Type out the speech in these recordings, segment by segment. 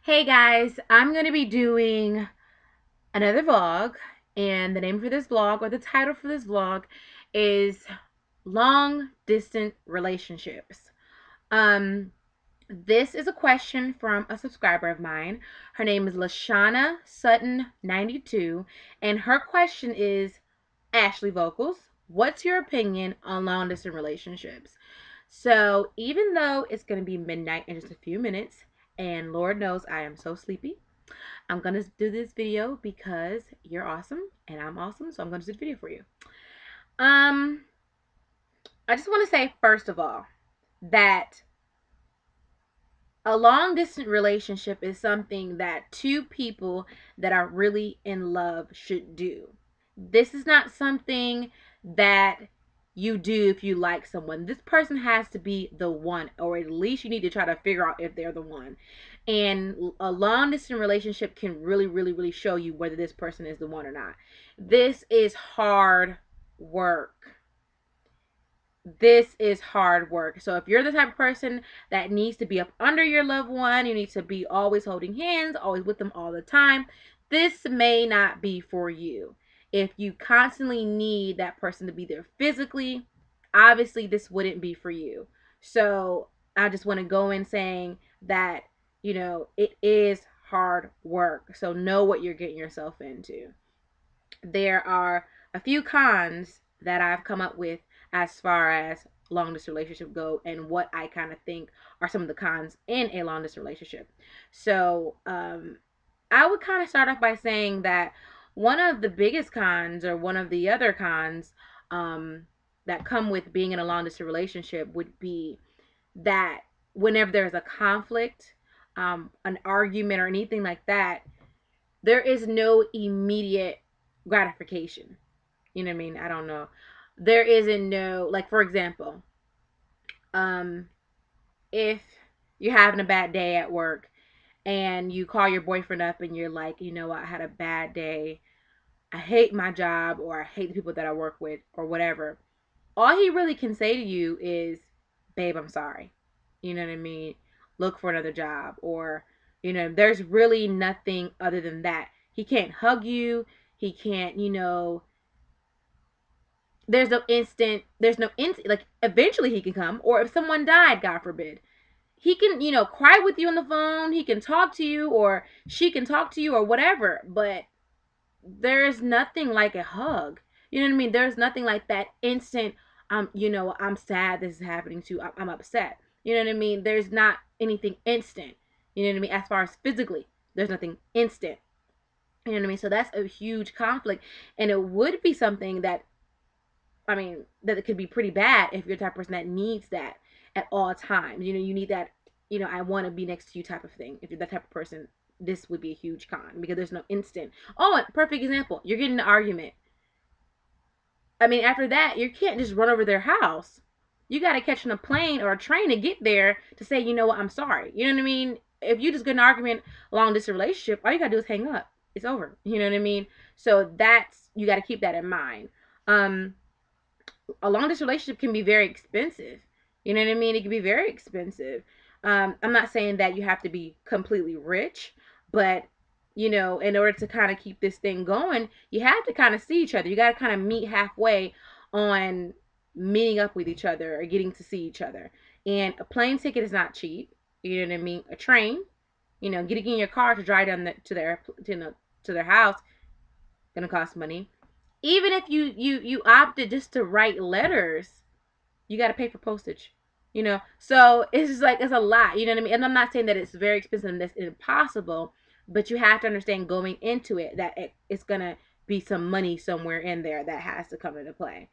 Hey guys, I'm going to be doing another vlog, and the name for this vlog, or the title for this vlog, is Long Distance Relationships. This is a question from a subscriber of mine. Her name is Lashana Sutton 92, and her question is, Ashley Vocals, what's your opinion on long distance relationships? So, even though it's going to be midnight in just a few minutes, and Lord knows I am so sleepy, I'm going to do this video because you're awesome and I'm awesome, so I'm going to do the video for you. Um, I just want to say, first of all, that a long distance relationship is something that two people that are really in love should do. This is not something that you do if you like someone. This person has to be the one, or at least you need to try to figure out if they're the one. And a long distance relationship can really show you whether this person is the one or not. This is hard work. This is hard work. So if you're the type of person that needs to be up under your loved one, you need to be always holding hands, always with them all the time, this may not be for you. If you constantly need that person to be there physically, obviously this wouldn't be for you. So I just want to go in saying that, it is hard work. So know what you're getting yourself into. There are a few cons that I've come up with as far as long distance relationship go, and what I kind of think are some of the cons in a long distance relationship. So I would kind of start off by saying that one of the biggest cons, or one of the other cons, that come with being in a long distance relationship would be that whenever there's a conflict, an argument, or anything like that, there is no immediate gratification. You know what I mean? I don't know. There isn't no, like, for example, um, if you're having a bad day at work and you call your boyfriend up and you're like, I had a bad day. I hate my job, or I hate the people that I work with, or whatever. All he really can say to you is, babe, I'm sorry. You know what I mean? Look for another job. Or, there's really nothing other than that. He can't hug you. He can't, there's no instant, like, eventually he can come. Or if someone died, God forbid, he can, cry with you on the phone. He can talk to you, or she can talk to you, or whatever. But there's nothing like a hug. You know what I mean? There's nothing like that instant, I'm sad this is happening to you. I'm upset. You know what I mean? There's not anything instant. You know what I mean? As far as physically, there's nothing instant. You know what I mean? So that's a huge conflict. And it would be something that, that it could be pretty bad if you're the type of person that needs that at all times. You need that, I want to be next to you type of thing. If you're that type of person, this would be a huge con, because there's no instant. Oh, perfect example. You're getting an argument. After that, you can't just run over their house. You got to catch on a plane or a train to get there to say, you know what, I'm sorry. You know what I mean? If you just get an argument along this relationship, all you got to do is hang up. It's over. You know what I mean? So you got to keep that in mind. A long distance relationship can be very expensive. You know what I mean? It can be very expensive. I'm not saying that you have to be completely rich, but in order to kind of keep this thing going, you have to kind of see each other. You got to kind of meet halfway on meeting up with each other, or getting to see each other. And a plane ticket is not cheap. You know what I mean? A train, getting in your car to drive down to their house, gonna cost money. Even if you opted just to write letters, you got to pay for postage. So it's just like, it's a lot. You know what I mean? And I'm not saying that it's very expensive and that's impossible, but you have to understand going into it that it's gonna be some money somewhere in there that has to come into play.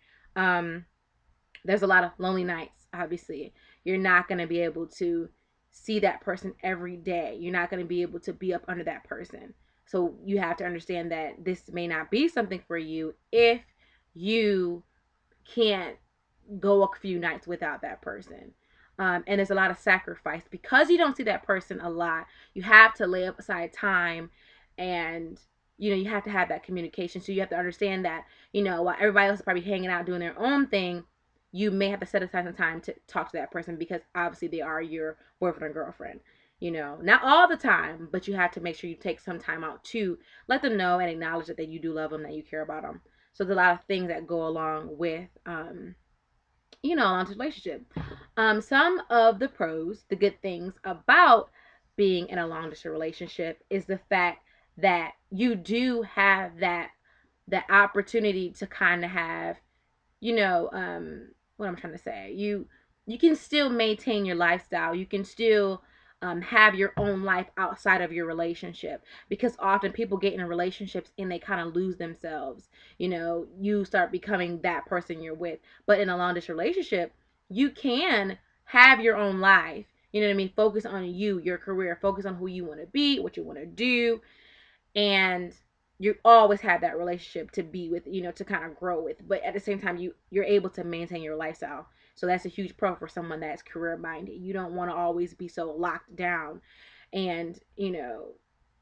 There's a lot of lonely nights. Obviously, you're not gonna be able to see that person every day. You're not gonna be able to be up under that person. So you have to understand that this may not be something for you if you can't go a few nights without that person. And there's a lot of sacrifice because you don't see that person a lot. You have to lay aside time, and you have to have that communication. So you have to understand that while everybody else is probably hanging out doing their own thing, you may have to set aside some time to talk to that person, because obviously they are your boyfriend or girlfriend. You know, not all the time, but you have to make sure you take some time out to let them know and acknowledge that you do love them, that you care about them. So there's a lot of things that go along with, you know, a long relationship. Some of the pros, the good things about being in a long distance relationship is the fact that you do have that opportunity to kind of have, you know, what I'm trying to say. You can still maintain your lifestyle. You can still have your own life outside of your relationship, because often people get in relationships and they kind of lose themselves. You know, you start becoming that person you're with. But in a long distance relationship, you can have your own life. You know what I mean? Focus on you, your career, focus on who you want to be, what you want to do, and you always have that relationship to be with, you know, to kind of grow with. But at the same time, you're able to maintain your lifestyle. So that's a huge pro for someone that's career minded. You don't want to always be so locked down. And, you know,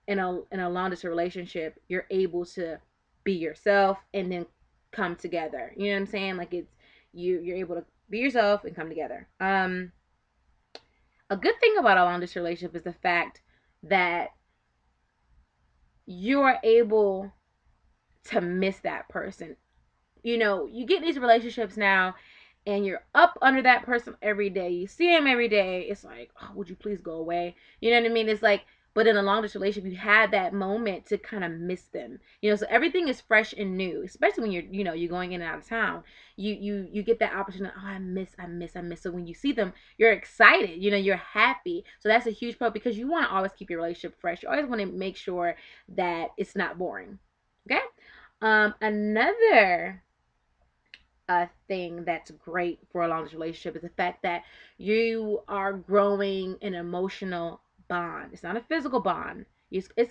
in a long distance relationship, you're able to be yourself and then come together. You know what I'm saying? Like, it's you're able to be yourself and come together. A good thing about a long distance relationship is the fact that you're able to miss that person. You know, you get in these relationships now and you're up under that person every day. You see him every day. It's like, oh, would you please go away? You know what I mean? It's like, but in a long distance relationship, you had that moment to kind of miss them. You know, so everything is fresh and new, especially when you're going in and out of town. You get that opportunity. Oh, I miss. So when you see them, you're excited. You know, you're happy. So that's a huge pro, because you want to always keep your relationship fresh. You always want to make sure that it's not boring. Okay. Another thing that's great for a long distance relationship is the fact that you are growing an emotional bond. It's not a physical bond.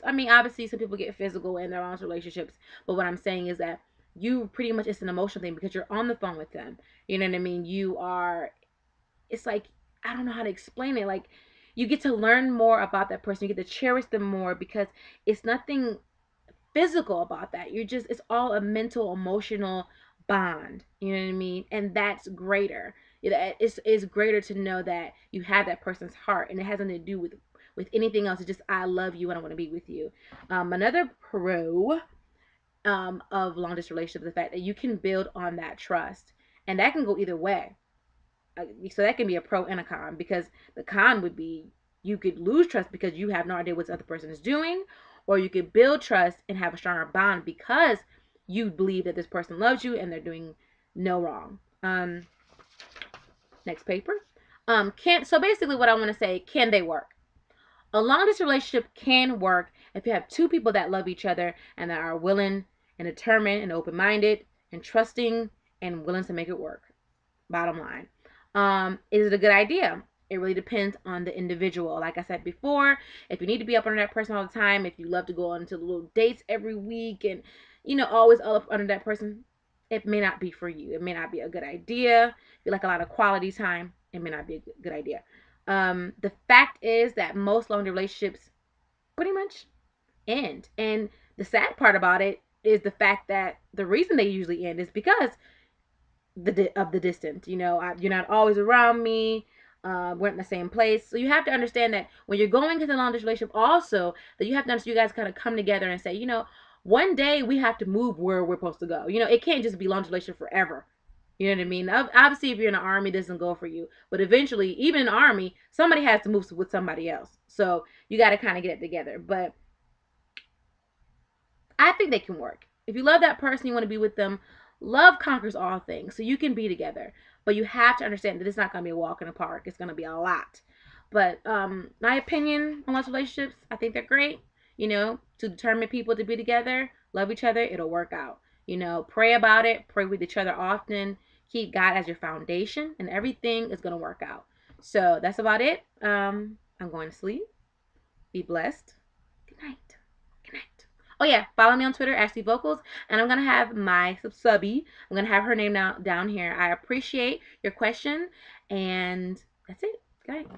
I mean, obviously, some people get physical in their long relationships, but what I'm saying is that you pretty much, it's an emotional thing, because you're on the phone with them. You know what I mean? It's like, I don't know how to explain it. Like, you get to learn more about that person. You get to cherish them more, because it's nothing physical about that. It's all a mental, emotional bond. You know what I mean? And that's greater. It's greater to know that you have that person's heart, and it has nothing to do with anything else. It's just, I love you and I want to be with you. Another pro of long distance relationship is the fact that you can build on that trust, and that can go either way. So that can be a pro and a con, because the con would be you could lose trust because you have no idea what the other person is doing, or you could build trust and have a stronger bond because you believe that this person loves you and they're doing no wrong. Next paper. So basically what I want to say, can they work? A long distance relationship can work if you have two people that love each other and that are willing and determined and open-minded and trusting and willing to make it work. Bottom line. Is it a good idea? It really depends on the individual. Like I said before, if you need to be up under that person all the time, if you love to go on to little dates every week and, always up under that person, it may not be for you. It may not be a good idea. If you like a lot of quality time, it may not be a good idea. The fact is that most long relationships pretty much end. And the sad part about it is the fact that the reason they usually end is because of the distance. You're not always around me. We're in the same place. So you have to understand that when you're going into the long distance relationship, also that you have to understand you guys kind of come together and say, one day we have to move where we're supposed to go. It can't just be long distance relationship forever. You know what I mean? Obviously, if you're in the army, it doesn't go for you. But eventually, even in the army, somebody has to move with somebody else. So you got to kind of get it together. But I think they can work. If you love that person, you want to be with them, love conquers all things. So you can be together. But you have to understand that it's not going to be a walk in the park. It's going to be a lot. But my opinion on those relationships, I think they're great. To determine people to be together, love each other, it'll work out. Pray about it. Pray with each other often. Keep God as your foundation, and everything is going to work out. So that's about it. I'm going to sleep. Be blessed. Good night. Good night. Oh yeah, follow me on Twitter, Ashley Vocals, and I'm gonna have my subby. I'm gonna have her name down here. I appreciate your question, and that's it. Good night.